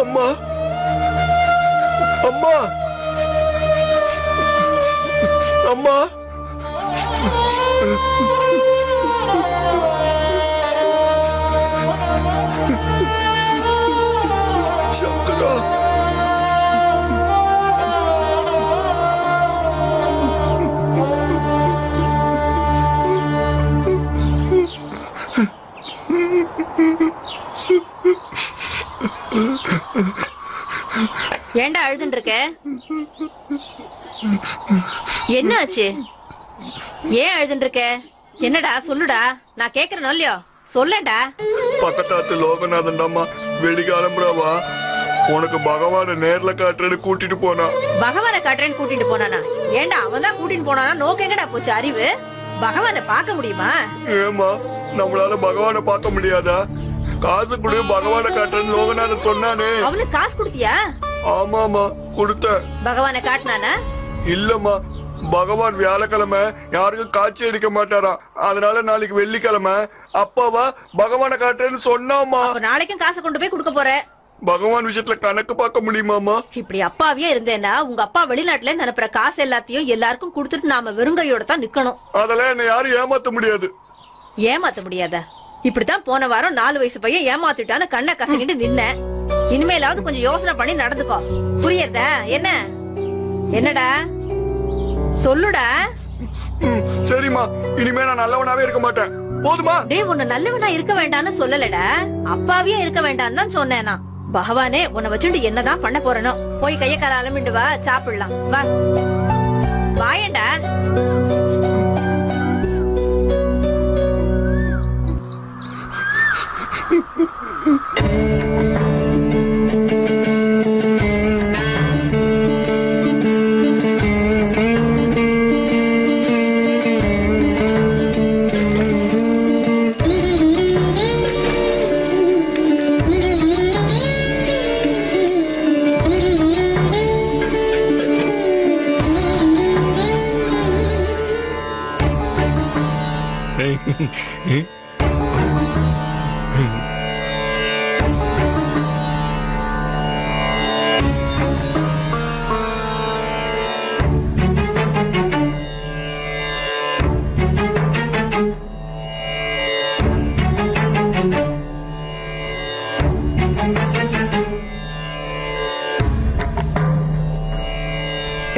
அம்மா அம்மா அம்மா சங்கரா ஏண்டா அழுதுன்னு இருக்க? என்ன ஆச்சு? ஏன் அழுதுன்னு இருக்க? என்னடா சொல்லுடா, நான் கேக்குறேனோ இல்லையோ சொல்லடா. பக்கத்தாத்து லோகநாதன்டாமா வெடிக்காலம்புறாவா உனக்கு பகவான நேர்ல காட்டுறேன்னு கூட்டிட்டு போனா. பகவான காட்டுறேன்னு கூட்டிட்டு போனானா? ஏண்டா அவன் தான் கூட்டிட்டு போனானா? நோக்கு எங்கடா போச்சு அறிவு? பகவான பார்க்க முடியுமா? ஏமா நம்மளால பகவான பார்க்க முடியாதா? காசு கொடு பகவான காட்டுறேன்னு லோகநாதன் சொன்னானே. அவனுக்கு காசு கொடுத்தியா? ஆமாமா கொடுத்த. பகவான காட்டினானா? இல்லம்மா பகவான் வியாழக்கிழமை யாருக்கும் காட்சி அடிக்க மாட்டாரா, அதனால நாளைக்கு வெள்ளிக்கிழமை அப்பாவா பகவான காட்டுறேன்னு சொன்னாமா. நாளைக்கும் காசு கொண்டு போய் கொடுக்க போற. பகவான் விஷயத்துல கணக்கு பார்க்க முடியுமாமா? இப்படி அப்பாவியே இருந்தேன்னா உங்க அப்பா வெளிநாட்டுல இருந்து அனுப்புற காசு எல்லாத்தையும் எல்லாருக்கும் கொடுத்துட்டு நாம வெறுங்கையோட தான் நிக்கணும். அதெல்லாம் என்ன யாரும் ஏமாத்த முடியாது. ஏமாத்த முடியாதா? இப்படித்தான் போன வாரம் 4 வயசு பையன் ஏமாத்திட்டான்னு கண்ணை கசங்கிட்டு நின்ன. இனிமேலாவது கொஞ்சம் யோசனை பண்ணி நடந்துக்கோ. புரியுதா? என்ன என்னடா சொல்லுடா. சரிம்மா இனிமே நான் நல்லவனாவே இருக்க மாட்டேன். போதுமா? டேய் உன்னை நல்லவனா இருக்க வேண்டாம்னு சொல்லலடா, அப்பாவியே இருக்க வேண்டாம்னு தான் சொன்னேன் நான். பகவானே உன்னை வச்சுட்டு என்னதான் பண்ண போறனோ. போய் கைய கால அலம்பிண்டு வா, சாப்பிடலாம் வா. வாயண்டா.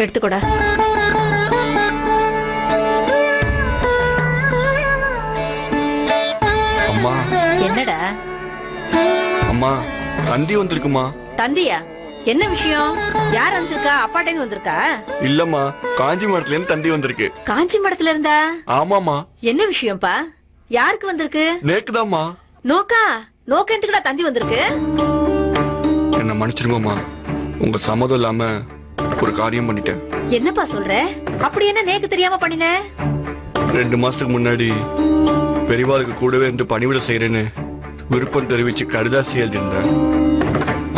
எடுத்துக்கோடா. அம்மா. என்னடா? அம்மா தந்தி வந்திருக்குமா. தந்தியா? என்ன விஷயம்? யார் அனுப்பிச்சிருக்கா? அப்பாட்டே வந்திருக்கா? இல்லம்மா காஞ்சி மடத்துல இருந்து தந்தி வந்திருக்கு. காஞ்சி மடத்துல இருந்தா? ஆமாமா. என்ன விஷயம்ப்பா? யாருக்கு வந்திருக்கு? நேக்குதாம்மா. நோக்கா? நோக்க எதுக்குடா தந்தி வந்திருக்கு? என்ன மன்னிச்சிருங்கம்மா, உங்க சம்மதம் இல்லாம ஒரு காரியம் பண்ணிட்டேன். என்னப்பா சொல்ற? அப்படி என்ன நேக்கு தெரியாம பண்ணின? 2 மாசத்துக்கு முன்னாடி பெரியவாளுக்கு கூடவே இருந்து பணிவிட செய்யறேன்னு விருப்பம் தெரிவிச்சு கடிதாசி எழுதிருந்தேன்.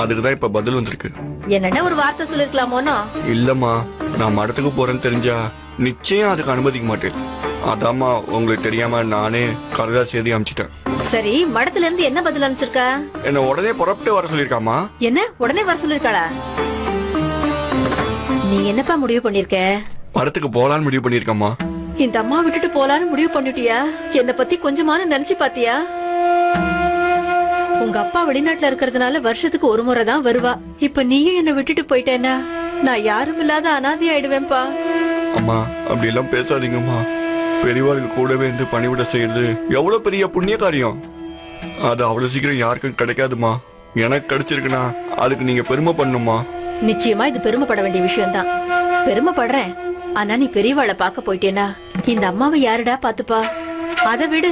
அதுக்குதான் இப்ப பதில் வந்திருக்கு. என்னடா ஒரு வார்த்தை சொல்லிருக்கலாமோனோ? இல்லம்மா நான் மடத்துக்கு போறேன்னு தெரிஞ்சா நிச்சயம் அதுக்கு அனுமதிக்க மாட்டேன். அதாம்மா உங்களுக்கு தெரியாம நானே கடிதாசி எழுதி அனுப்பிச்சிட்டேன். சரி மடத்துல இருந்து என்ன பதில் அனுப்பிச்சிருக்கா? என்ன உடனே புறப்பட்டு வர சொல்லிருக்காமா. என்ன உடனே வர சொல்லிருக்காளா? நீ என்னப்பா முடிவு பண்ணிருக்க? மடத்துக்கு போலான்னு முடிவு பண்ணிருக்கம்மா. இந்த அம்மா விட்டுட்டு போலான்னு முடிவு பண்ணிட்டியா? என்ன பத்தி கொஞ்சமான நினைச்சு பாத்தியா? உங்க அப்பா வெளிநாட்டுல இருக்கிறதுனால வருஷத்துக்கு ஒரு முறை தான் வருவா. இப்ப நீயும் என்ன விட்டுட்டு போயிட்டேன்னா நான் யாரும் இல்லாத அனாதை ஆயிடுவேன்பா. அம்மா அப்படி எல்லாம் பேசாதீங்கம்மா. பெரியவாளுக்கு கூடவே இருந்து பணிவிட செய்யறது எவ்வளவு பெரிய புண்ணிய காரியம். அது அவ்வளவு சீக்கிரம் யாருக்கும் கிடைக்காதுமா. எனக்கு கிடைச்சிருக்குன்னா அதுக்கு நீங்க பெருமை பண்ணுமா. நிச்சயமா இது பெருமைப்பட வேண்டிய விஷயம் தான். பெருமைப்படுறேன். ஆனா நீ பெரியவாளை பாக்க போயிட்டேனா இந்த அம்மாவை யாருடா பாத்துப்பா? அதை விடு,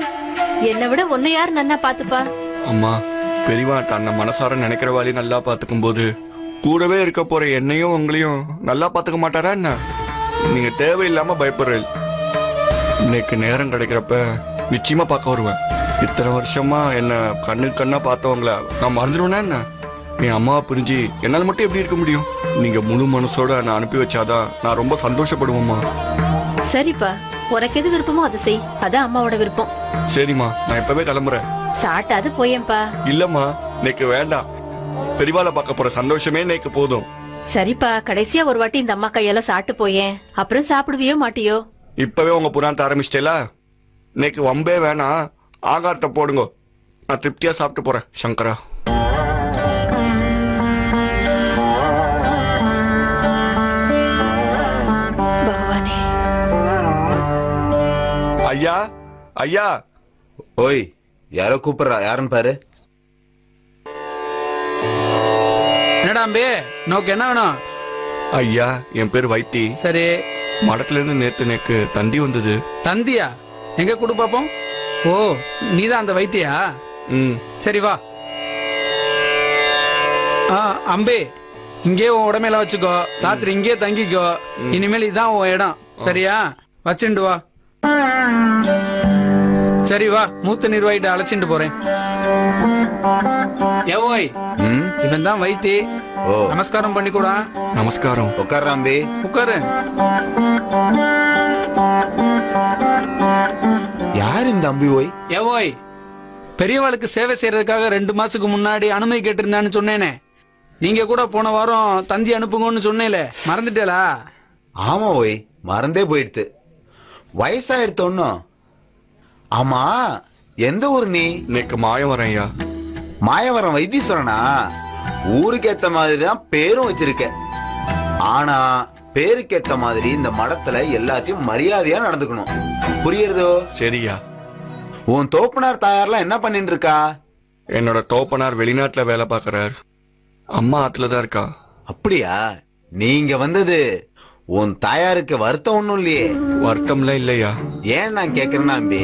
என்னை விட உன்னை யாரு நன்னா பாத்துப்பா? அம்மா பெரியவா தன்னை மனசார நினைக்கிற வேலையை நல்லா பாத்துக்கும் போது கூடவே இருக்க போற என்னையும் உங்களையும் நல்லா பாத்துக்க மாட்டாரா என்ன? நீங்க தேவையில்லாம பயப்படுறீங்க. இன்னைக்கு நேரம் கிடைக்கிறப்ப நிச்சயமா பார்க்க வருவேன். இத்தனை வருஷமா என்ன கண்ணுக்கு கண்ணா பார்த்தவங்கள நான் மறந்துடுவேனா என்ன? என் அம்மாவை பிரிஞ்சு என்னால் மட்டும் எப்படி இருக்க முடியும்? நீங்க முழு மனசோட நான் அனுப்பி வச்சாதான் நான் ரொம்ப சந்தோஷப்படுவேம்மா. சரிப்பா, உனக்கு எது விருப்பமோ அதை செய். அதான் அம்மாவோட விருப்பம். சரிம்மா நான் இப்பவே கிளம்புறேன். சாட்டாது போயேன்பா. இல்லம்மா இன்னைக்கு வேண்டாம். பெரியவாளை பார்க்க போற சந்தோஷமே இன்னைக்கு போதும். சரிப்பா, கடைசியா ஒரு வாட்டி இந்த அம்மா கையெல்லாம் சாப்பிட்டு போயேன், அப்புறம் சாப்பிடுவியோ மாட்டியோ? இப்பவே உங்க புராணத்தை ஆரம்பிச்சிட்டேல, இன்னைக்கு வம்பே வேணாம். ஆகாரத்தை போடுங்க, நான் திருப்தியா சாப்பிட்டு போறேன். சங்கரா, பகவானே. ஐயா ஐயா. ஓய், யாரோ கூப்பிடுறா, யாருன்னு பாரு. என்னடா அம்பி, நோக்கு என்ன வேணும்? ஐயா, என் பேர் வைத்தி. சரி. மடத்துல இருந்து நேத்து தந்தி வந்தது. தந்தியா? எங்க கொடு பாப்போம். ஓ, நீதான் அந்த வைத்தியா? சரி வா. அம்பி, இங்கே உன் உடமையில வச்சுக்கோ, ராத்திரி இங்கே தங்கிக்கோ. இனிமேல் இதான் உன் இடம், சரியா? வச்சுண்டு வா. சரி வா, மூத்த நிர்வாகிட்ட அழைச்சிட்டு போறேன். ஏவோய், இவன் தான் வைத்தி. நமஸ்காரம் பண்ணி கூட. நமஸ்காரம். உட்கார் அம்பி, உட்காரு. யார் இந்த அம்பி? ஓய் ஏவோய், பெரியவாளுக்கு சேவை செய்யறதுக்காக 2 மாசத்துக்கு முன்னாடி அனுமதி கேட்டிருந்தான்னு சொன்னேனே, நீங்க கூட போன வாரம் தந்தி அனுப்புங்கன்னு சொன்னேல, மறந்துட்டேலா? ஆமா ஓய், மறந்தே போயிடுத்து. வயசாயிடுத்து ஒன்னும். ஆமா, எந்த ஊர் நீ? இன்னைக்கு மாயவரம் ஐயா. மாயவரம் வைத்தீஸ்வரனா? ஊருக்கு ஏத்த மாதிரி தான் பேரும் வச்சிருக்க. ஆனா பேருக்கு ஏத்த மாதிரி இந்த மடத்துல எல்லாத்தையும் மரியாதையா நடந்துக்கணும், புரியுறதோ? சரியா. உன் தோப்பனார் தாயார்லாம் என்ன பண்ணிட்டு இருக்கா? என்னோட தோப்பனார் வெளிநாட்டுல வேலை பாக்குறார். அம்மா ஆத்துலதான் இருக்கா. அப்படியா? நீங்க வந்தது உன் தாயாருக்கு வருத்தம் ஒண்ணும் இல்லையே? வருத்தம்லாம் இல்லையா. ஏன் நான் கேக்குறேன்னா அம்பி,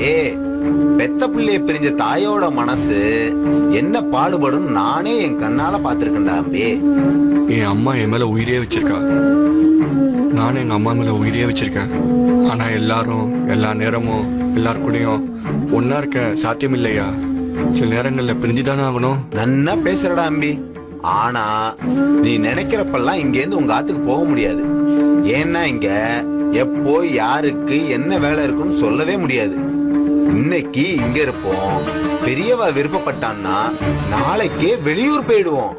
பெத்த பிள்ளைய பிரிஞ்ச தாயோட மனசு என்ன பாடுபடும் நானே என் கண்ணால பாத்துருக்கேன்டா அம்பி. என் அம்மா என் மேல உயிரே வச்சிருக்கா, நானும் எங்க அம்மா மேல உயிரே வச்சிருக்கேன். ஆனா எல்லாரும் எல்லா நேரமும் எல்லாருக்கூடயும் ஒன்னா இருக்க சாத்தியம் இல்லையா. சில நேரங்கள்ல பிரிஞ்சுதானே ஆகணும். நன்னா பேசுறடா அம்பி. ஆனா நீ நினைக்கிறப்பெல்லாம் இங்க இருந்து உங்க ஆத்துக்கு போக முடியாது. ஏன்னா இங்க எப்போ யாருக்கு என்ன வேலை இருக்குன்னு சொல்லவே முடியாது. இன்னைக்கு இங்க இருப்போம், பெரியவா விருப்பப்பட்டான்னா நாளைக்கே வெளியூர் போயிடுவோம்.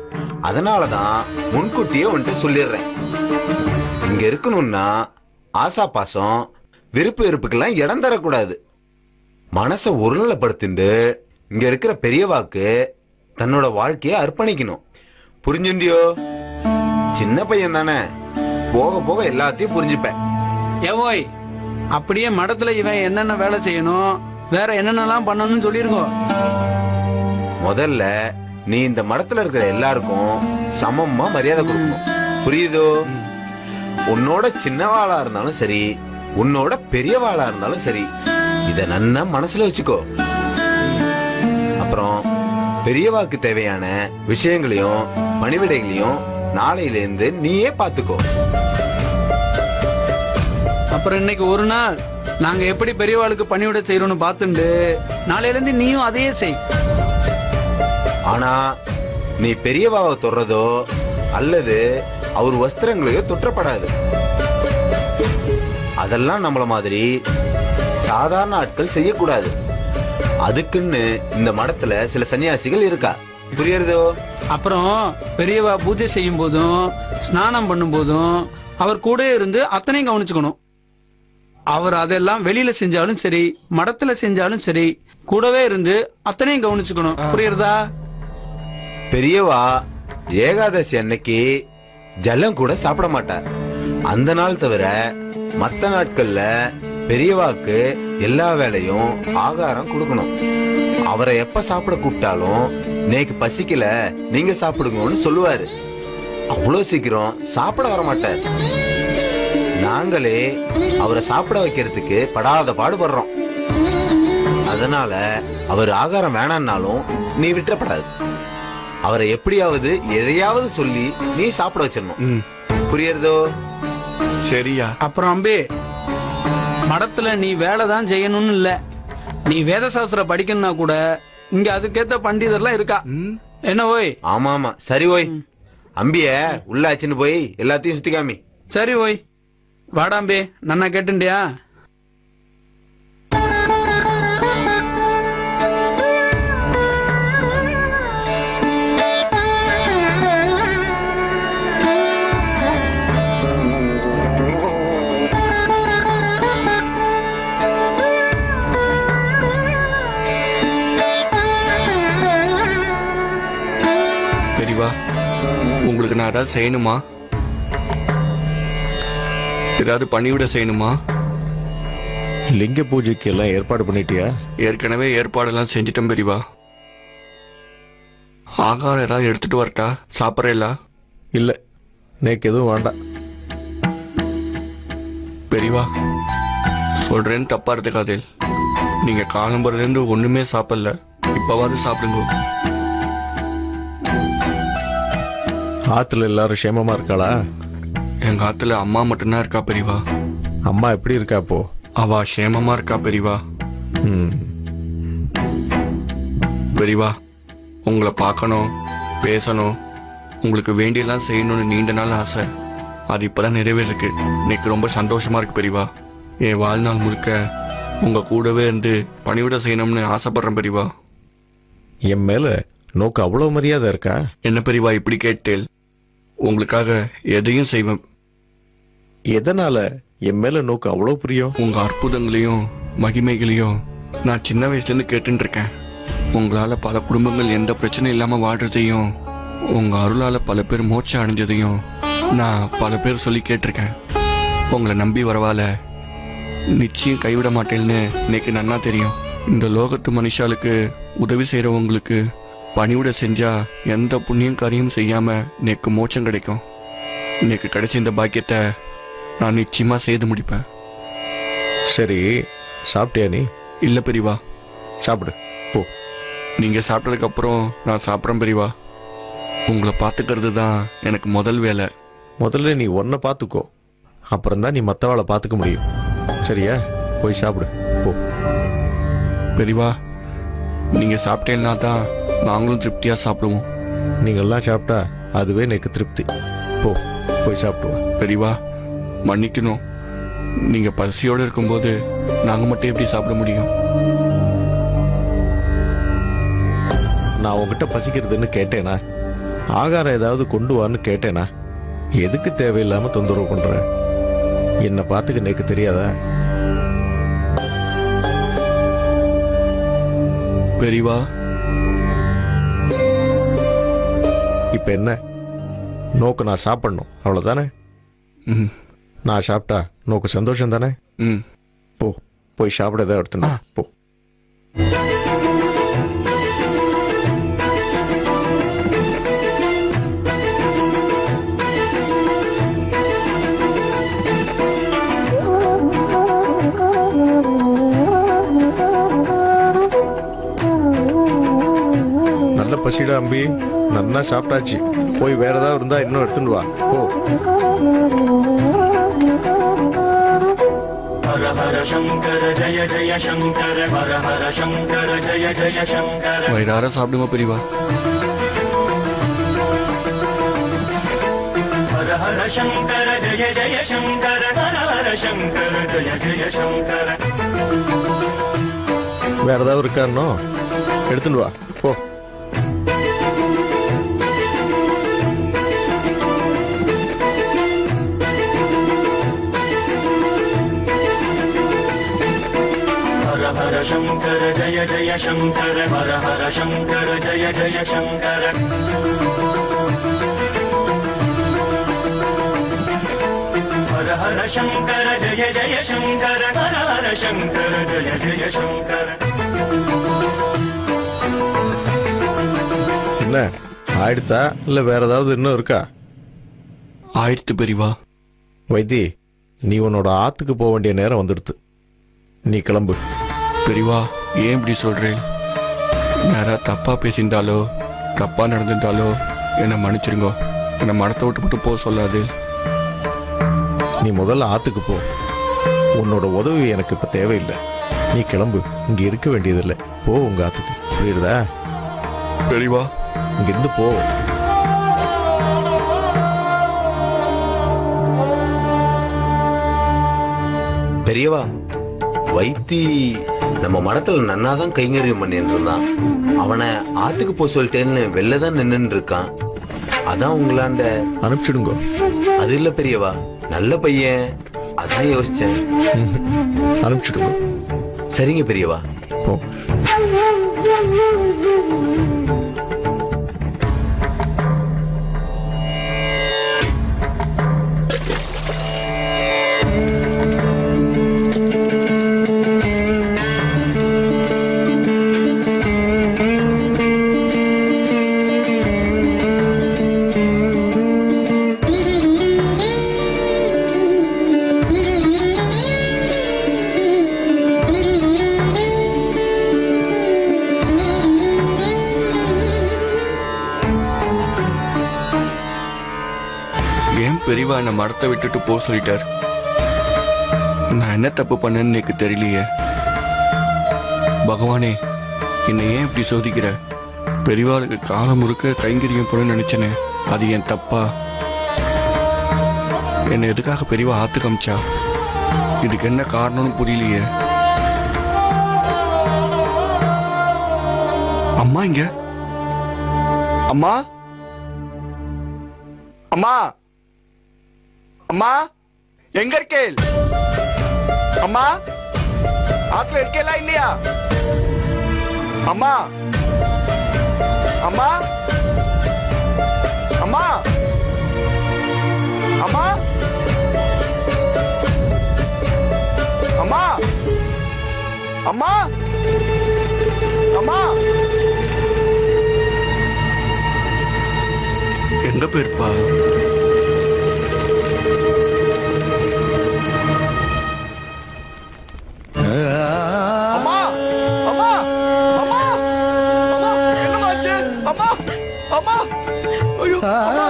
அதனாலதான் முன்கூட்டியே உன்கிட்ட சொல்லிடுறேன். இங்க இருக்கணும்னா ஆசா பாசம் விருப்பு வெறுப்புக்கெல்லாம் இடம் தரக்கூடாது. மனச ஒருநிலைப்படுத்திண்டு இங்க இருக்கிற பெரியவாக்கு தன்னோட வாழ்க்கைய அர்ப்பணிக்கணும், புரிஞ்சுண்டியோ? சின்ன பையன் தானே, போக போக எல்லாத்தையும் புரிஞ்சுப்பேன். ஏவோய், அப்படியே மடத்துல இவன் என்னென்ன வேலை செய்யணும், வேற என்னென்னலாம் பண்ணணும்னு சொல்லிருக்கோம். முதல்ல நீ இந்த மடத்துல இருக்கிற எல்லாருக்கும் சமமா மரியாதை கொடுக்கணும், புரியுதோ? உன்னோட சின்னவாளா இருந்தாலும் சரி, உன்னோட பெரியவாளா இருந்தாலும் சரி, இத நன்னா மனசுல வச்சுக்கோ. அப்புறம் பெரியவாக்கு தேவையான விஷயங்களையும் பணிவிடைகளையும் நாளையில இருந்து நீயே பாத்துக்கோ. அப்புறம் இன்னைக்கு ஒரு நாள் நாங்க எப்படி பெரியவாளுக்கு பணிவிட செய்யறோம்னு பாத்துண்டு நாளையில இருந்து நீயும் அதையே செய். ஆனா நீ பெரியவாவை தொடுறதோ அல்லது அவர் வஸ்திரங்களையோ தொற்றப்படாது. அதெல்லாம் நம்மள மாதிரி சாதாரண ஆட்கள் செய்யக்கூடாது. அதுக்குன்னு இந்த மடத்துல சில சன்னியாசிகள் இருக்கா, புரியுறதோ? அப்புறம் பெரியவா பூஜை செய்யும் போதும் ஸ்நானம் பண்ணும் போதும் அவர் கூட இருந்து அத்தனையும் கவனிச்சுக்கணும். அவர் அதெல்லாம் வெளியில செஞ்சாலும் சரி, மடத்துல செஞ்சாலும் சரி, கூடவே இருந்து அத்தனையும் கவனிச்சுக்கணும், புரியுறதா? பெரியவா ஏகாதசி அன்னைக்கு ஜலம் கூட சாப்பிட மாட்டார். அந்த நாள் தவிர மத்த நாட்கள்ல பெரியவாக்கு எல்லா வேலையும் ஆகாரம் கொடுக்கணும். அவரை எப்ப சாப்பிட கூப்பிட்டாலும் நேக்கு பசிக்கல, நீங்க சாப்பிடுங்கன்னு சொல்லுவாரு. அவ்வளவு சீக்கிரம் சாப்பிட வர மாட்டார். நாங்களே அவரை சாப்பிட வைக்கிறதுக்கு படாத பாடுபடுறோம். அதனால அவர் ஆகாரம் வேணான்னாலும் நீ விட்டுறப்படாது. அவரை எப்படியாவது எதையாவது சொல்லி நீ சாப்பிட வச்சிடணும், புரியுறதோ? சரியா. அப்புறம் அம்பே, மடத்துல நீ வேலை தான் செய்யணும்னு இல்ல, நீ வேத சாஸ்திரம் படிக்கணும்னா கூட இங்க அதுக்கேத்த பண்டிதர்லாம் இருக்கா. என்ன ஓய்? ஆமா ஆமா, சரி ஓய். அம்பிய உள்ளாச்சுன்னு போய் எல்லாத்தையும் சுத்தி காமி. சரி ஓய், வாடாம்பே, நன்னா கேட்டுண்டியா? பெரியவா, உங்களுக்கு நான் ஏதாவது செய்யணுமா? ஏதாவது பண்ணிவிட செய்யணுமா? லிங்க பூஜைக்கு எல்லாம் ஏற்பாடு பண்ணிட்டியா? ஏற்கனவே ஏற்பாடெல்லாம் செஞ்சிட்டேன் பெரியவா. ஆகாரம் ஏதாவது எடுத்துட்டு வரட்டா? சாப்பிட்றேலா? இல்ல, நேக்கு எதுவும் வேண்டாம். பெரியவா, சொல்றேன்னு தப்பா எடுத்துக்காதே. நீங்க காலம்புறதுலேருந்து ஒண்ணுமே சாப்பிடல, இப்பவாது சாப்பிடுங்க. ஆத்துல எல்லாரும் சேமமா இருக்காளா? எங்க ஆத்துல அம்மா மட்டும்தான் இருக்கா பெரியவா. அம்மா எப்படி இருக்கா இப்போ? அவ சேமமா இருக்கா பெரியவா. ம். பெரியவா, உங்களை பார்க்கணும், பேசணும், உங்களுக்கு வேண்டியெல்லாம் செய்யணும்னு நீண்ட நாள் ஆசை. அது இப்பதான் நிறைவேறிருக்கு. இன்னைக்கு ரொம்ப சந்தோஷமா இருக்கு பெரியவா. என் வாழ்நாள் முழுக்க உங்க கூடவே இருந்து பணிவிட செய்யணும்னு ஆசைப்படுறேன் பெரியவா. என் மேல நோக்கு அவ்வளவு மரியாதை இருக்கா? என்ன பெரியவா இப்படி கேட்டேல்? உங்களுக்காக எதையும் செய்வேன். எதனால என் மேல நோக்கு அவ்வளவு பிரியம்? உங்க அற்புதங்களையும் மகிமைகளையும் நான் சின்ன வயசுல இருந்து கேட்டுட்டு இருக்கேன். உங்களால பல குடும்பங்கள் எந்த பிரச்சனையும் இல்லாம வாழ்றதையும், உங்க அருளால பல பேர் மோட்சம் அடைஞ்சதையும் நான் பல பேர் சொல்லி கேட்டிருக்கேன். உங்களை நம்பி வரவால நிச்சயம் கைவிட மாட்டேன்னு இன்னைக்கு நன்னா தெரியும். இந்த லோகத்து மனுஷாளுக்கு உதவி செய்யறவங்களுக்கு பணிவிட செஞ்சா எந்த புண்ணியம் காரியம் செய்யாம இன்னைக்கு மோட்சம் கிடைக்கும். இன்னைக்கு கிடைச்ச இந்த பாக்கியத்தை நான் நிச்சயமா செய்து முடிப்பேன். சரி, சாப்பிட்டியா நீ? இல்ல பெரியவா. சாப்பிடு போ. நீங்க சாப்பிட்டதுக்கு அப்புறம் நான் சாப்பிட்றேன் பெரியவா. உங்களை பார்த்துக்கிறது தான் எனக்கு முதல் வேலை. முதல்ல நீ ஒன்ன பாத்துக்கோ, அப்புறம்தான் நீ மத்தவாளை பாத்துக்க முடியும். சரியா? போய் சாப்பிடு போ. பெரியவா, நீங்க சாப்பிட்டேன்னா தான் நாங்களும் திருப்தியா சாப்பிடுவோம். நீங்கெல்லாம் சாப்பிட்டா அதுவே எனக்கு திருப்தி. போ, போய் சாப்பிடுவா. பெரியவா, மன்னிக்கணும். நீங்க பசியோட இருக்கும்போது நாங்க மட்டும் எப்படி சாப்பிட முடியும்? நான் உங்ககிட்ட பசிக்கிறதுன்னு கேட்டேனா? ஆகாரம் ஏதாவது கொண்டு வான்னு கேட்டேனா? எதுக்கு தேவையில்லாம தொந்தரவு பண்ற? என்ன பார்த்துக்க எனக்கு தெரியாதா? பெரியவா, இப்ப என்ன நோக்கு? நான் சாப்பிடணும் அவ்வளவுதானே? ம் நான் சாப்பிட்டா நோக்கு சந்தோஷம் தானே? ம் போ, போய் சாப்பிட ஏதாவது எடுத்துனா போ. நல்ல பசிடா அம்பி, நல்லா சாப்பிட்டாச்சு. போய் வேற ஏதாவது இருந்தா இன்னும் எடுத்துட்டு வா போ. ஹர ஹர சங்கர ஜய ஜய சங்கர ஹர ஹர சங்கர ஜய ஜய சங்கர. வயிறார சாப்பிடுங்க பெரியவா. ஹர ஹர சங்கர ஜய ஜய சங்கர ஹர ஹர சங்கர ஜய ஜய சங்கர. வேற ஏதாவது இருக்காருனோ எடுத்துட்டு வா போ. ஹர ஹர சங்கர ஜய ஜய சங்கர ஹர ஹர சங்கர ஜய ஜய சங்கர. ஹர ஹர சங்கர ஜய ஜய சங்கர ஹர ஹர சங்கர ஜய ஜய சங்கர. என்ன ஆயிடுத்தா இல்ல வேற ஏதாவது இன்னும் இருக்கா? ஆயிடுத்து பெரியவா. வைத்தி, நீ உன்னோட ஆத்துக்கு போக வேண்டிய நேரம் வந்துடுத்து. நீ கிளம்பு. பெரியவா, ஏன் இப்படி சொல்றேன்? யாராவது தப்பா பேசியிருந்தாலோ தப்பா நடந்திருந்தாலோ என்னை மன்னிச்சிருங்கோ. என்னை மனத்தை விட்டு விட்டு போக சொல்லாது. நீ முதல்ல ஆத்துக்கு போ. உன்னோட உதவி எனக்கு இப்ப தேவையில்லை. நீ கிளம்பு. இங்க இருக்க வேண்டியதில்லை. போ உங்க ஆத்துக்கு. புரியுதா? பெரியவா, இங்கிருந்து போ. பெரியவா, வைத்தி நம்ம மடத்துல நன்னாதான் கைங்கரியம் பண்ணிட்டு இருந்தான். அவனை ஆத்துக்கு போக சொல்லிட்டேன்னு வெளிலதான் நின்னுட்டு இருக்கான். அதான் உங்களாண்ட அனுப்பிச்சிடுங்க. அது இல்ல பெரியவா, நல்ல பையன், அதான் யோசிச்சேன். அனுப்பிச்சிடுங்க. சரிங்க பெரியவா. போ. பெரியவா என்னை மரத்தை விட்டுட்டு போக சொல்லிட்டார். நான் என்ன தப்பு பண்ணேன்னு எனக்கு தெரியலையே. பகவானே, என்னை ஏன் இப்படி சோதிக்கிற? பெரியவாளுக்கு காலம் முழுக்க கைங்கரியம் போல நினைச்சனே, அது என் தப்பா? என்னை எதுக்காக பெரியவா ஆத்து காமிச்சா? இதுக்கு என்ன காரணம்னு புரியலையே. அம்மா இங்க? அம்மா, அம்மா, அம்மா, எங்க இருக்கேள்? அம்மா, ஆத்துல இருக்கேளா இல்லையா? அம்மா, அம்மா, அம்மா, அம்மா, அம்மா, அம்மா, அம்மா, எங்க போயிருப்பா? அம்மா, அம்மா, அம்மா, அம்மா, என்னமாச்சு? அம்மா, அம்மா, ஐயோ, அம்மா,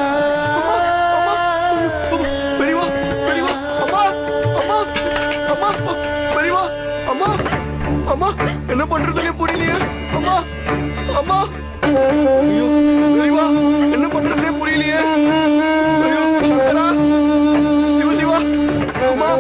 அம்மா, அம்மா, பெரியவா, பெரியவா, அம்மா, அம்மா, அம்மா, பெரியவா, அம்மா, அம்மா, என்ன பண்றதுன்னே புரியலையே. அம்மா, அம்மா, ஐயோ, பெரியவா, என்ன பண்றதுன்னே புரியலையே. ஐயோ, சங்கரா, சிவ சிவா, அம்மா,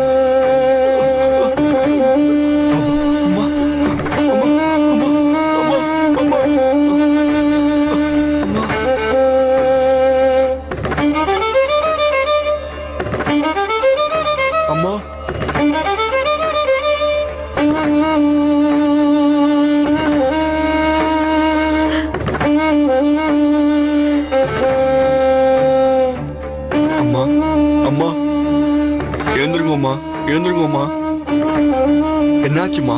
எழுந்துருங்கம்மா. என்னாச்சுமா?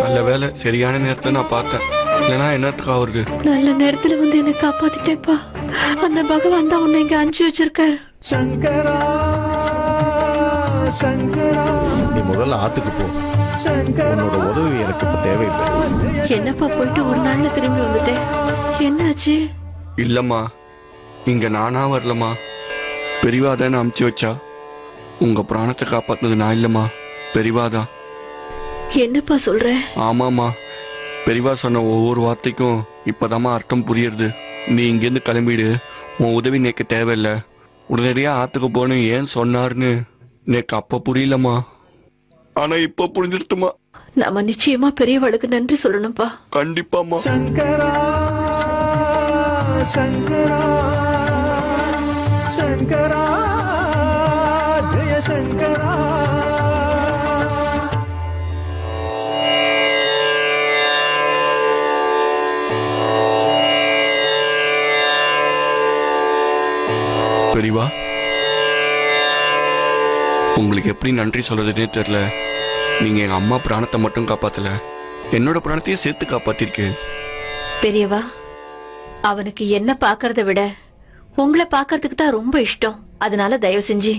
நல்ல வேலை, சரியான நேரத்தை நான் பார்த்தேன். இல்லைன்னா என்னத்துக்கு ஆகுறது? நல்ல நேரத்துல வந்து என்ன காப்பாத்திட்டேப்பா. அந்த பகவான் தான் உன்னை இங்க அனுப்பிச்சு வச்சிருக்காரு. நீ முதல்ல ஆத்துக்கு போ. உன்னோட உதவி எனக்கு இப்ப தேவையில்லை. என்னப்பா போயிட்டு ஒரு நாள்ல திரும்பி வந்துட்டேன், என்னாச்சு? இல்லம்மா, இங்க நானா வரலம்மா. பெரியவா தானே அமுச்சு வச்சா. உங்க பிராணத்தை காப்பாத்தினது நான் இல்லம்மா, பெரியவாதான். என்னப்பா சொல்ற? ஆமாம்மா, பெரியவா சொன்ன ஒவ்வொரு வார்த்தைக்கும் இப்பதாம்மா அர்த்தம் புரியுது. நீ இங்கேருந்து கிளம்பிடு, உன் உதவி நேக்கு தேவையில்லை. உடனடியா ஆத்துக்கு போன ஏன் சொன்னார்னு நேக்கு அப்ப புரியலம்மா. ஆனா இப்ப புரிஞ்சிருத்துமா. நாம நிச்சயமா பெரியவளுக்கு நன்றி சொல்லணும்ப்பா. கண்டிப்பாம்மா. சங்கரா சங்கரா சங்கரா ஜெய சங்கரா. பெரியவா, உங்களுக்கு எப்படி நன்றி சொல்றதுன்னே தெரியல. நீங்க எங்க அம்மா பிராணத்தை மட்டும் காப்பாத்தல, என்னோட பிராணத்தையும் சேர்த்து காப்பாத்திருக்கேன். பெரியவா, அவனுக்கு என்ன பாக்குறத விட உங்களை பாக்குறதுக்கு தான் ரொம்ப இஷ்டம். அதனால தயவு செஞ்சு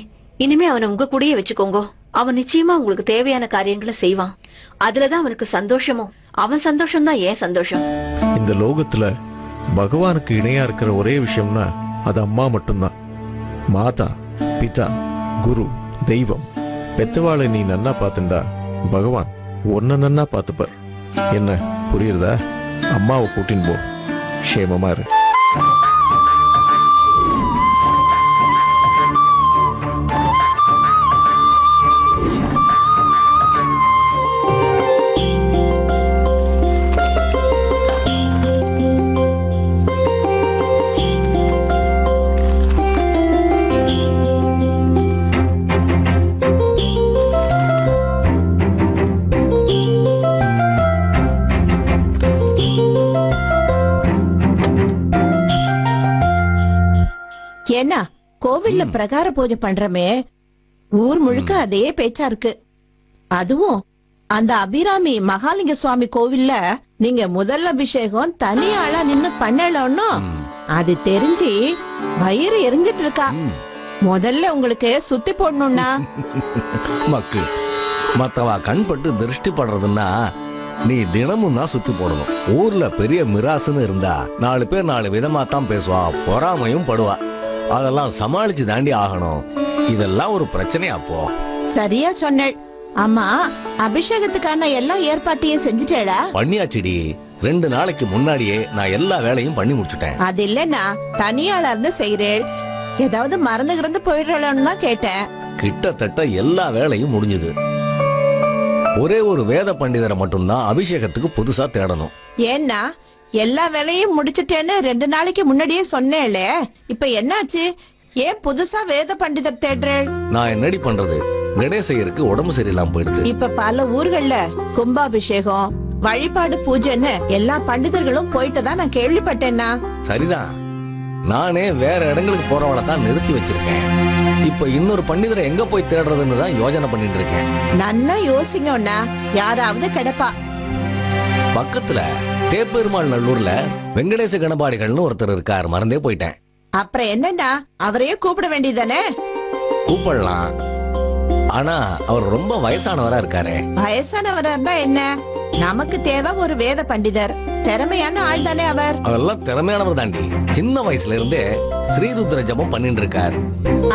இனிமே அவனை உங்க கூடயே வச்சுக்கோங்க. அவன் நிச்சயமா உங்களுக்கு தேவையான காரியங்களை செய்வான். அதுலதான் அவனுக்கு சந்தோஷமும். அவன் சந்தோஷம் தான் ஏன் சந்தோஷம். இந்த லோகத்துல பகவானுக்கு இணையா இருக்கிற ஒரே விஷயம்னா அது அம்மா மட்டும்தான். மாதா, பிதா, குரு, தெய்வம், பெத்தவாளை நீ நன்னா பார்த்துண்டா பகவான் ஒன்ன நன்னா பார்த்துப்பார். என்ன புரியுறதா? அம்மாவை கூட்டின்னு போ, க்ஷேமமா இரு. என்ன கோவில்ல பிரகார பூஜை பண்றமே, ஊர் முழுக்க அதே பேச்சா இருக்கு. அதுவும் அந்த அபிராமி மகாலிங்க சுவாமி கோவில்ல நீங்க முதல் அபிஷேகம் தனி ஆளா நின்னு பண்ணலன்னு அது தெரிஞ்சு வயிறு எரிஞ்சிட்டு இருக்கா. முதல்ல உங்களுக்கு சுத்தி போடணும்னா மக்கு மத்தவா கண்பட்டு திருஷ்டி படுறதுன்னா நீ தினமும் தான் சுத்தி போடணும். ஊர்ல பெரிய மிராசுன்னு இருந்தா 4 பேர் 4 விதமா தான் பேசுவா, பொறாமையும் படுவா. அதெல்லாம் சமாளிச்சு தாண்டி ஆகணும். இதெல்லாம் ஒரு பிரச்சனையா அப்போ? சரியா சொன்னேள். ஆமா, அபிஷேகத்துக்கான எல்லா ஏற்பாட்டையும் செஞ்சுட்டேடா? பண்ணியாச்சுடி. 2 நாளைக்கு முன்னாடியே நான் எல்லா வேலையும் பண்ணி முடிச்சுட்டேன். அது இல்லன்னா தனியாளா இருந்து செய்யறேள், ஏதாவது மறந்து போயிடலான்னு தான் கேட்டேன். கிட்டத்தட்ட எல்லா வேலையும் முடிஞ்சது. ஒரே ஒரு வேத பண்டிதரை மட்டும்தான் அபிஷேகத்துக்கு புதுசா தேடணும். ஏன்னா எல்லா வேலையும் முடிச்சுட்டேன்னு 2 நாளைக்கு முன்னாடியே சொன்னேளே, இப்ப என்னாச்சு? ஏன் புதுசா வேத பண்டிதர் தேடுறேள்? நான் என்னடி பண்றது, கணேசையருக்கு உடம்பு சரியில்லாம போயிடுது. இப்ப பல ஊர்கள்ல கும்பாபிஷேகம், வழிபாடு, பூஜைன்னு எல்லா பண்டிதர்களும் போயிட்டு தான் நான் கேள்விப்பட்டேன்னா. சரிதான், நானே வேற இடங்களுக்கு போறவளை தான் நிறுத்தி வச்சிருக்கேன். இப்ப இன்னொரு பண்டிதரை எங்க போய் தேடுறதுன்னு தான் யோசனை பண்ணிட்டு இருக்கேன். நல்லா யோசிங்கன்னா யாராவது கிடைப்பா. பக்கத்துல தேப்பெருமாள் நல்லூர்ல வெங்கடேச கணபாடிகள்னு ஒருத்தர் இருக்கார், மறந்தே போயிட்டேன். அப்புறம் என்னன்னா அவரையே கூப்பிட வேண்டியதானே? கூப்பிடலாம், ஆனா அவர் ரொம்ப வயசானவரா இருக்காரு. வயசானவரா இருந்தா என்ன, நமக்கு தேவை ஒரு வேத பண்டிதர். திறமையான ஆள் தானே அவர். அதெல்லாம் திறமையானவர் தாண்டி. சின்ன வயசுல இருந்தே ஸ்ரீருத்ர ஜபம் பண்ணிட்டு இருக்கார்.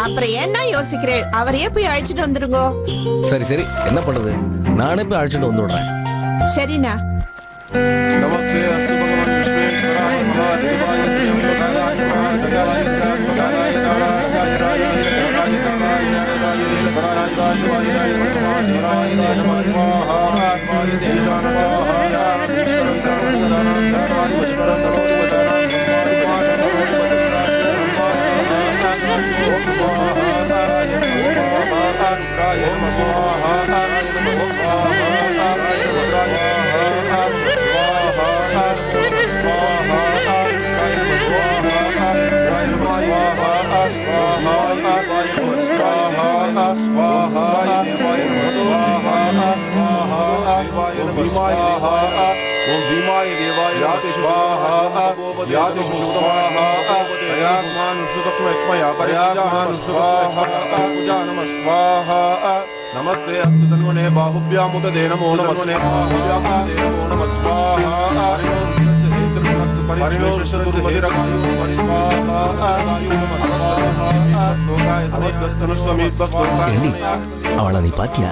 அப்புறம் என்ன யோசிக்கிறேன், அவரையே போய் அழைச்சிட்டு வந்துருங்கோ. சரி சரி, என்ன பண்றது, நானே போய் அழைச்சிட்டு வந்து விடுறேன். சரிண்ணா. नमस्ते अस्तु भगवान विश्वेश्वराय महादेवाय त्र्यंबकाय महादेवाय त्र्यंबकाय कालाय नमः स्वाहा माय देशान स्वाहा ईश्वर सर्वसदानं धर्मादि ईश्वर सर्वोत्तमं ओम भीमाय देवाय स्वाहा यादिषु स्वाहा अयास्मान सुदक्षिणा पर्यास्मान स्वाहा पूजा नमः स्वाहा नमस्ते अस्तु तन्वने बाहुभ्यामुदे नमो नमस्ते बाहुभ्यामुदे नमो नमः स्वाहा அவளை நீ பாத்தியா?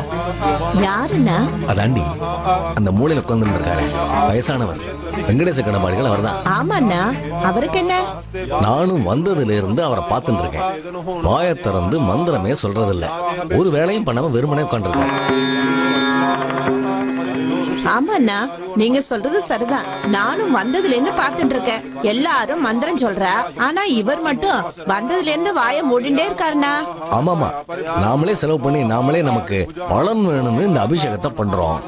யாருன்னா? அதாண்டி அந்த மூலையில உட்கார்ந்து இருக்காரு, வயசானவர், வெங்கடேச கணபாடிகள் அவர்தான். ஆமாண்ணா, அவருக்கு என்ன? நானும் வந்ததுல இருந்து அவரை பார்த்துட்டு இருக்கேன். வாயை திறந்து மந்திரமே சொல்றது இல்ல, ஒரு வேலையும் பண்ணாம வெறுமனே உட்காந்துருக்காரு. ஆமாண்ணா, நீங்க சொல்றது சரிதான். நானும் வந்ததுல இருந்து பார்த்துட்டு இருக்கேன். எல்லாரும் மந்திரம் சொல்றா, ஆனா இவர் மட்டும் வந்ததுல இருந்து வாயை மூடிண்டே இருக்காருண்ணா. ஆமாமா, நாமளே செலவு பண்ணி நாமளே நமக்கு பலன் வேணும்னு இந்த அபிஷேகத்தை பண்றோம்.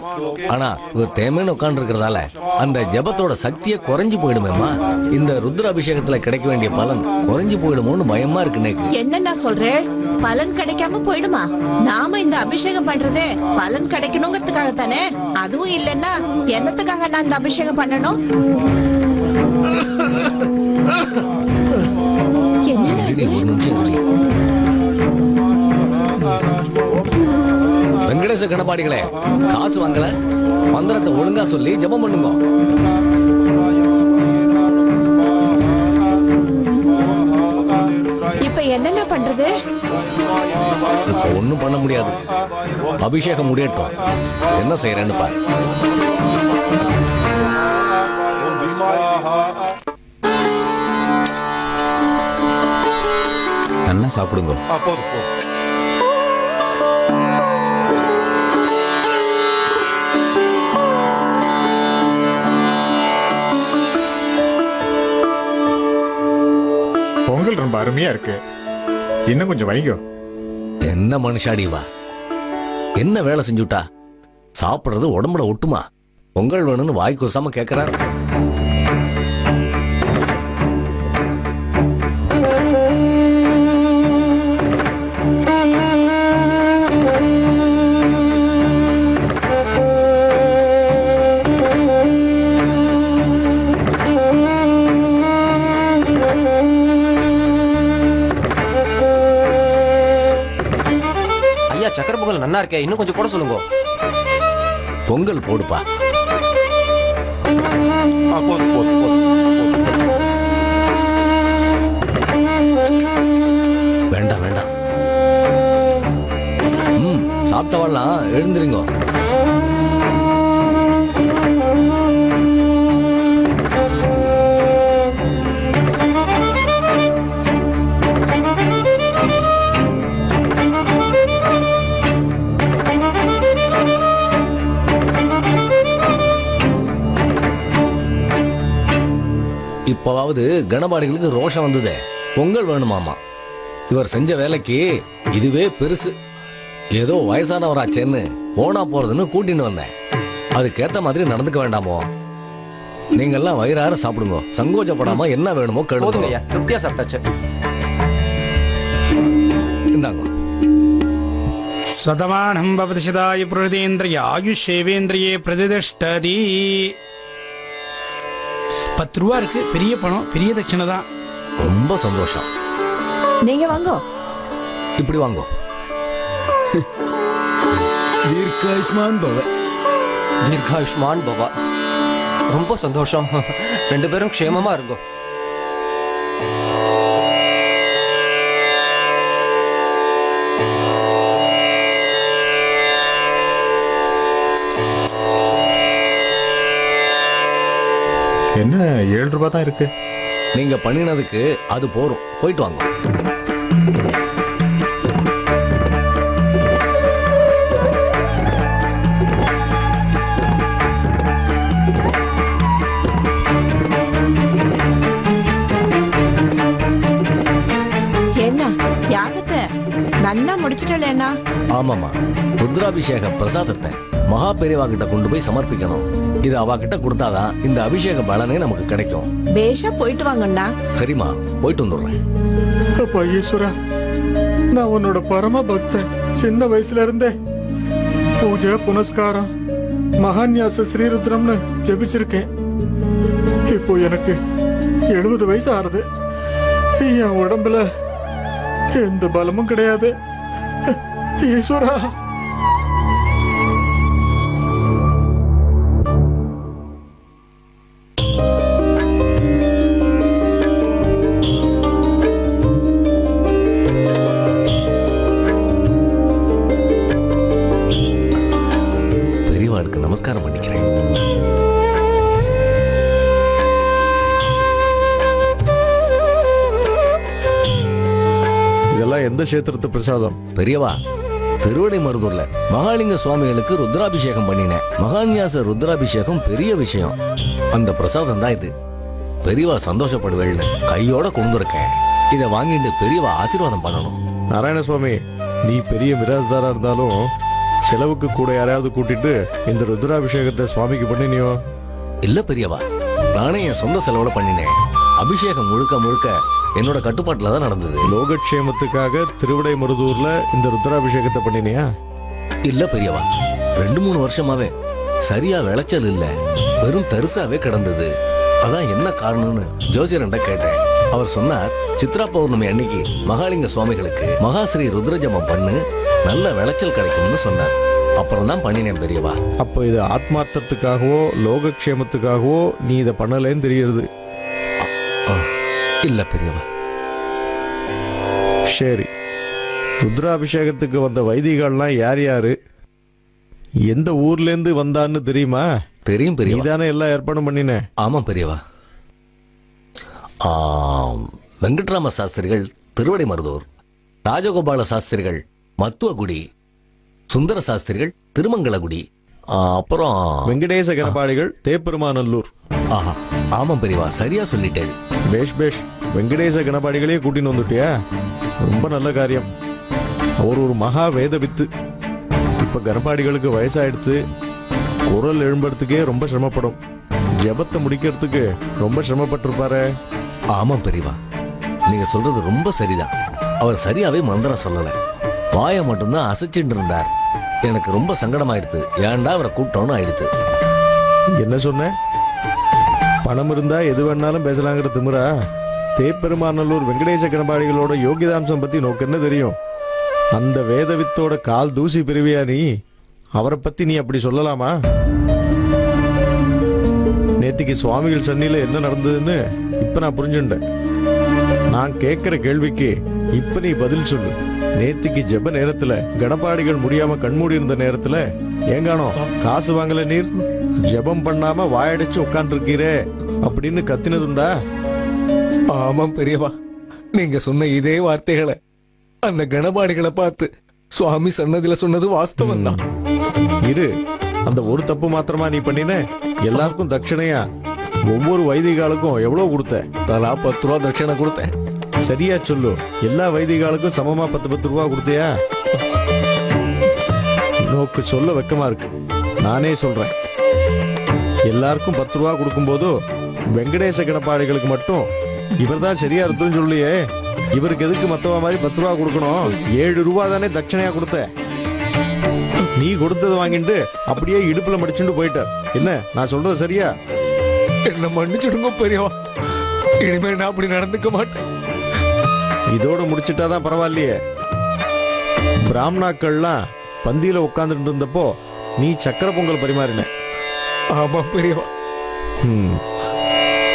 ஆனா இவர் தேமைன்னு உட்கார்ந்து இருக்கிறதால அந்த ஜபத்தோட சக்தியை குறைஞ்சு போயிடுமேமா. இந்த ருத்ர அபிஷேகத்துல கிடைக்க வேண்டிய பலன் குறைஞ்சு போயிடுமோன்னு பயமா இருக்கு. என்னன்னா சொல்றேன், பலன் கிடைக்காம போயிடுமா? நாம இந்த அபிஷேகம் பண்றதே பலன் கிடைக்கணுங்கிறதுக்காக தானே. அதுவும் இல்லன்னா என்னத்துக்காக நான் இந்த அபிஷேகம் பண்ணணும்? ஒரு நிமிஷம் இருடி. வெங்கடேச கணபாடிகளே, காசு வாங்கல, மந்திரத்தை ஒழுங்கா சொல்லி ஜபம் பண்ணுங்க. இப்ப என்னென்ன பண்றது? இப்ப ஒண்ணும் பண்ண முடியாது, அபிஷேகம் முடியட்டும். என்ன செய்யறேன்னு பாரு. நல்லா சாப்பிடுங்க. பொங்கல் ரொம்ப அருமையா இருக்கு, இன்னும் கொஞ்சம் வைகோ. என்ன மனுஷாடி வா, என்ன வேலை செஞ்சுட்டா? சாப்பிடுறது உடம்புல ஒட்டுமா? பொங்கல் வேணும்னு வாய் கூசாம கேட்கிறார். சக்கர பொங்கல் நல்லா இருக்கே, இன்னும் கொஞ்சம் போட சொல்லுங்க. பொங்கல் போடுப்பா. போடு போடு போடு. சாப்பிட்டவாள்லாம் எழுந்துருங்க. இப்போவாவது கணபாடிகளுக்கு ரோஷம் வந்ததே. பொங்கல் வேணுமாமா. இவர் செஞ்ச வேலைக்கு இதுவே பெருசு. ஏதோ வயசானவராச்சேன்னு போனா போறதுன்னு கூட்டின்னு வந்தேன். அதுக்கேத்த மாதிரி நடந்துக்க வேண்டாமோ? நீங்கெல்லாம் வயிறார சாப்பிடுங்க. சங்கோச்சப்படாம என்ன வேணுமோ கேளுங்க. திருப்தியா சாப்பிட்டாச்சு. இந்தாங்க. சதமானம் பவதி சதாய புருஷேந்திரிய ஆயுஷேவேந்திரியே பிரதிஷ்டதி. 10 ரூபா இருக்கு. பெரிய பணம், பெரிய தட்சிணை தான். ரொம்ப சந்தோஷம். நீங்க வாங்கோ. இப்படி வாங்கோ. தீர்காயுஷ்மான் பவ. தீர்காயுஷ்மான் பவ. ரொம்ப சந்தோஷம். 2 பேரும் க்ஷேமமா இருங்கோ. என்ன 7 ரூபாய் தான் இருக்கு. நீங்க பண்ணினதுக்கு அது போறோம். போயிட்டு வாங்க. என்ன யாகத்தை நல்லா முடிச்சிட்டேன்னா? ஆமாமா, ருத்ராபிஷேக பிரசாதத்தை மகா பெரியவா கிட்ட கொண்டு போய் சமர்ப்பிக்கணும். இது அவ கிட்ட கொடுத்தாதான் இந்த அபிஷேக பலனே நமக்கு கிடைக்கும். பேஷா போயிட்டு வாங்கண்ணா. சரிம்மா, போயிட்டு வந்துடுறேன். அப்பா ஈஸ்வரா, நான் உன்னோட பரம பக்தன். சின்ன வயசுல இருந்தே பூஜை புனஸ்காரம் மகான்யாச ஸ்ரீருத்ரம்னு ஜெபிச்சிருக்கேன். இப்போ எனக்கு 70 வயசு ஆறுது. என் உடம்புல எந்த பலமும் கிடையாது. ஈஸ்வரா, பெரியவாளுக்கு நமஸ்காரம் பண்ணிக்கிறேன். இதெல்லாம் எந்த கஷேத்திரத்து பிரசாதம்? பெரியவா, திருவடை மருதூர்ல மகாலிங்க சுவாமிகளுக்கு ருத்ராபிஷேகம் பண்ணினேன். மகான்யாச ருத்ராபிஷேகம் பெரிய விஷயம். அந்த பிரசாதம் தான் இது. பெரியவா சந்தோஷப்படுவேள்னு கையோட கொண்டுருக்கேன். இதை வாங்கிட்டு பெரியவா ஆசீர்வாதம் பண்ணணும். நாராயணசுவாமி, நீ பெரிய மிராஸ்தாரா இருந்தாலும் செலவுக்கு கூட யாரையாவது கூட்டிட்டு இந்த ருத்ராபிஷேகத்தை சுவாமிக்கு பண்ணினியோ? இல்ல பெரியவா, நானே என் சொந்த செலவுல பண்ணினேன். அபிஷேகம் முழுக்க முழுக்க என்னோட கட்டுப்பாட்டுல தான் நடந்தது. லோகக்ஷேமத்துக்காக திருவிடை மருதூர்ல இந்த ருத்ராபிஷேகத்தை பண்ணினியா? இல்ல பெரியவா, 2-3 வருஷமாவே சரியா விளைச்சல் இல்ல, வெறும் தரிசாவே கிடந்தது. அதான் என்ன காரணம்னு ஜோசியர்கிட்ட கேட்டேன். அவர் சொன்னார், சித்ரா பௌர்ணமி அன்னைக்கு மகாலிங்க சுவாமிகளுக்கு மகாஸ்ரீ ருத்ரஜபம் பண்ணு, நல்ல விளைச்சல் கிடைக்கும்னு சொன்னார். அப்புறம் தான் பண்ணினேன் பெரியவா. அப்போ இது ஆத்மார்த்தத்துக்காகவோ லோகக்ஷேமத்துக்காகவோ நீ இதை பண்ணலேன்னு தெரியுது. இல்ல பெரியவா. சரி, ருத்ராபிஷேகத்துக்கு வந்த வைதிகள்லாம் யார் யாரு, எந்த ஊர்ல இருந்து வந்தான்னு தெரியுமா? தெரியும் பெரியவா. நீதானே எல்லாம் ஏற்பாடும் பண்ணின? ஆமா பெரியவா. வெங்கட்ராம சாஸ்திரிகள் திருவடை மருதூர், ராஜகோபால சாஸ்திரிகள் மத்துவகுடி, சுந்தர சாஸ்திரிகள் திருமங்கலகுடி, அப்புறம் வெங்கடேச கணபாடிகள் தேப்பெருமாநல்லூர். ஆஹா, ஆமா பெரியவா, சரியா சொல்லிட்டேன். பேஷ் பேஷ், வெங்கடேச கணபாடிகளே கூட்டின்னு வந்துட்டியா? ரொம்ப நல்ல காரியம். அவர் ஒரு மகா வேத வித்து. இப்ப கணபாடிகளுக்கு வயசாயிடுத்து, குரல் எழும்புறதுக்கே ரொம்ப சிரமப்படும். ஜபத்தை முடிக்கிறதுக்கு ரொம்ப சிரமப்பட்டிருப்பாரு. ஆமா பெரியவா, நீங்க சொல்றது ரொம்ப சரிதான். அவர் சரியாவே மந்திரம் சொல்லல, வாயை மட்டும்தான் அசைச்சுட்டு இருந்தார். எனக்கு ரொம்ப சங்கடமாயிடுது. ஏன்டா அவரை கூப்பிட்டோன்னு ஆயிடுத்து. என்ன சொன்ன? பணம் இருந்தா எது வேணாலும் பேசலாங்கிற திமிரா? தேப்பெருமாநல்லூர் வெங்கடேச கணபாடிகளோட யோகிதாம்சம் பத்தி நோக்கு என்ன தெரியும்? அந்த வேதவித்தோட கால் தூசி பிரிவியா நீ? அவரை பத்தி நீ அப்படி சொல்லலாமா? நேத்திக்கு சுவாமிகள் சன்னில என்ன நடந்ததுன்னு இப்ப நான் புரிஞ்சுட்டேன். நான் கேட்கிற கேள்விக்கு இப்ப நீ பதில் சொல்லு. நேத்திக்கு ஜெப நேரத்துல கணபாடிகள் முடியாம கண்மூடி இருந்த நேரத்துல ஏங்கானோ காசு வாங்கல நீர் ஜெபம் பண்ணாம வாயடிச்சு உட்கார்ந்து இருக்கீரே அப்படின்னு கத்தினதுண்டா? ஆமாம் பெரியவா, நீங்க சொன்ன இதே வார்த்தைகளை அந்த கணபாடிகளை பார்த்து சுவாமி சன்னதில சொன்னது வாஸ்தவம் தான். இரு, அந்த ஒரு தப்பு மாத்திரமா நீ பண்ணின? எல்லாருக்கும் தட்சணையா ஒவ்வொரு வைதிகாலுக்கும் எவ்வளவு கொடுத்த? தலா 10 ரூபா தட்சணை கொடுத்தேன். சரியா சொல்லு, எல்லா வைதிகாலுக்கும் சமமா 10 ரூபா கொடுத்தியா? நோக்கு சொல்ல வெக்கமா இருக்கு, நானே சொல்றேன். எல்லாருக்கும் 10 ரூபா கொடுக்கும் போது வெங்கடேச கணபாடிகளுக்கு மட்டும் இவர்தான் சரியா இருக்குன்னு சொல்லியே, இவருக்கு எதுக்கு மத்தவ மாதிரி 10 ரூபா கொடுக்கணும்? 7 ரூபா தானே தட்சணையா கொடுத்த. நீ கொடுத்தது வாங்கிட்டு அப்படியே இடுப்புல மடிச்சுட்டு போயிட்ட. என்ன நான் சொல்றது சரியா? என்ன மன்னிச்சுடுங்க பெரியவா, இனிமே நான் அப்படி நடந்துக்க மாட்டேன். இதோட முடிச்சிட்டாதான் பரவாயில்லையே. பிராமணாக்கள்லாம் பந்தியில உட்கார்ந்துட்டு இருந்தப்போ நீ சக்கர பொங்கல் பரிமாறின. ஆமா பெரியவா.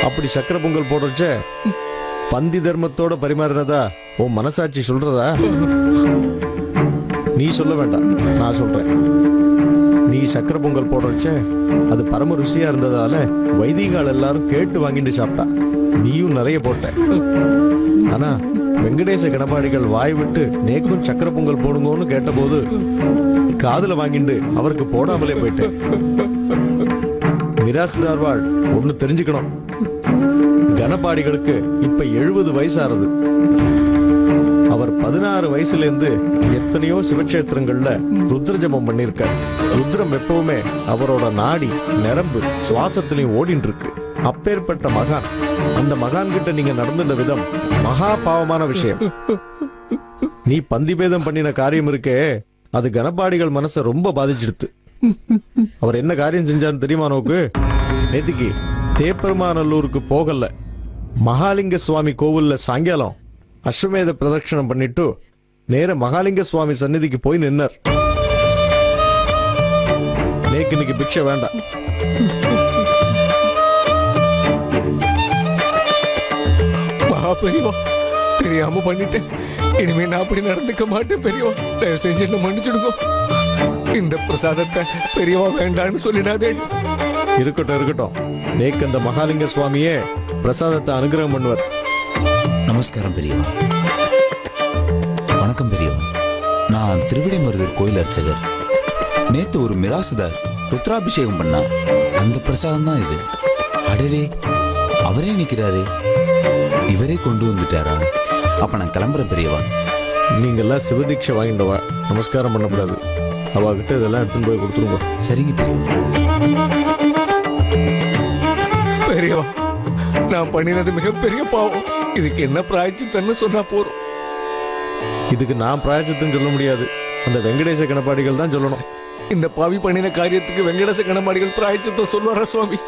அப்படி சக்கர பொங்கல் போடுறச்ச பந்தி தர்மத்தோட பரிமாறினதா உன் மனசாட்சி சொல்றதா? நீ சொல்ல வேண்டாம், நான் சொல்றேன். நீ சக்கர பொங்கல் போடுறச்ச அது பரம ருசியா இருந்ததால வைதிகால் எல்லாரும் கேட்டு வாங்கிட்டு சாப்பிட்டா. நீயும் நிறைய போட்ட. ஆனா வெங்கடேச கணபாடிகள் வாய் விட்டு நேக்கும் சக்கர பொங்கல் போடுங்கன்னு கேட்டபோது காதுல வாங்கிட்டு அவருக்கு போடாமலே போயிட்டேன். மிராசுதார்வாள் ஒண்ணு தெரிஞ்சுக்கணும், கணபாடிகளுக்கு இப்ப 70 வயசு ஆறுது. அவர் 16 வயசுல இருந்து எத்தனையோ சிவக்ஷேத்திரங்கள்ல ருத்ர ஜபம் பண்ணிருக்கார். ருத்ரம் எப்பவுமே அவரோட நாடி நரம்பு சுவாசத்திலையும் ஓடிட்டு இருக்கு. அப்பேற்பட்ட மகான், அந்த மகான் கிட்ட நீங்க நடந்துட்ட விதம் மகா பாவமான விஷயம். நீ பந்திபேதம் பண்ணின காரியம் இருக்கே, அது கணபாடிகள் மனசை ரொம்ப பாதிச்சிடுத்து. அவர் என்ன காரியம் செஞ்சான்னு தெரியுமா நோக்கு? நேத்திக்கு தேப்பெருமாநல்லூருக்கு போகல, மகாலிங்க சுவாமி கோவில்ல சாயங்காலம் அஸ்வமேத பிரதட்சணம் பண்ணிட்டு நேர மகாலிங்க சுவாமி சந்நிதிக்கு போய் நின்னர். நேக்கு இன்னைக்கு பிக்ஷை வேண்டாம். மகா பெரியவா, தெரியாம பண்ணிட்டேன். இனிமே நான் அப்படி நடந்துக்க மாட்டேன் பெரியவா. தயவு செஞ்சு என்ன மன்னிச்சுடுங்க. இந்த பிரசாதத்தை பெரியவா வேண்டான்னு சொல்லிடாதே. இருக்கட்டும் இருக்கட்டும், நேக்கு அந்த மகாலிங்க சுவாமியே பிரசாதத்தை அனுகிரகம் பண்ணுவார். நமஸ்காரம் பெரியவா. வணக்கம் பெரியவா. நான் திருவிடைமருதூர் கோயில் அர்ச்சகர். நேத்து ஒரு மிராசுதார் ருத்ராபிஷேகம் பண்ணா, அந்த பிரசாதம் தான் இது. அடடே, அவரே நிக்கிறாரு, இவரே கொண்டு வந்துட்டாரா? அப்ப நான் கிளம்புறேன் பெரியவா. நீங்கெல்லாம் சிவதீட்சை வாங்கிட்டவா, நமஸ்காரம் பண்ணக்கூடாது. அவகிட்ட இதெல்லாம் எடுத்துன்னு போய் கொடுத்துருங்க. சரிங்க பெரியவா, நான் பண்ணினது மிகப்பெரிய பாவம். இதுக்கு என்ன பிராயச்சித்தன்னு சொன்னா போறோம். இதுக்கு நான் பிராயச்சித்தம் சொல்ல முடியாது, அந்த வெங்கடேச கணபாடிகள் தான் சொல்லணும். இந்த பாவி பண்ணின காரியத்துக்கு வெங்கடேச கணபாடிகள் பிராயச்சித்தம் சொல்லுவாரா சுவாமி?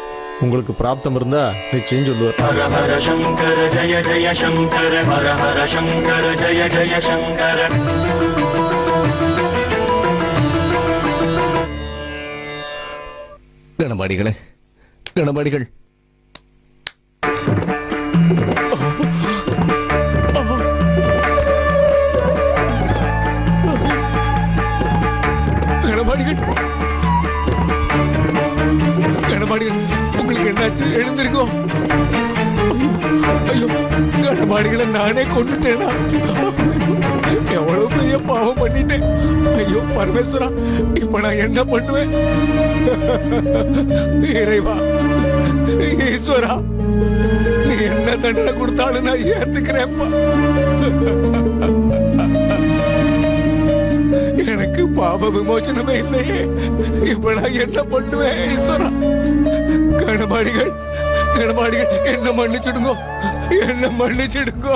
உங்களுக்கு பிராப்தம் இருந்தா நிச்சயம் சொல்லுவார். ஹர ஹர சங்கர ஜய ஜய சங்கர, ஹர ஹர சங்கர ஜய ஜய சங்கர. கணபாடிகளே, கணபாடிகள், கணபாடிகள், கணபாடிகள், உங்களுக்கு என்னாச்சு? எழுந்திருக்கோ. ஐயோ, கணபாடிகளை நானே கொண்டுட்டேனா? எவ்வளவு பெரிய பாவம் பண்ணிட்டேன். ஐயோ பரமேஸ்வரா, இப்ப நான் என்ன பண்ணுவேன்? இறைவா, ஈஸ்வரா, நீ என்ன தண்டனை கொடுத்தாலும் நான் ஏத்துக்கிறேன்ப்பா. எனக்கு பாப விமோச்சனமே இல்லையே, இப்ப நான் என்ன பண்ணுவேன்? ஈஸ்வரா, கணபாடிகள், கணபாடிகள், என்ன மன்னிச்சிடுங்கோ, என்ன மன்னிச்சிடுங்கோ.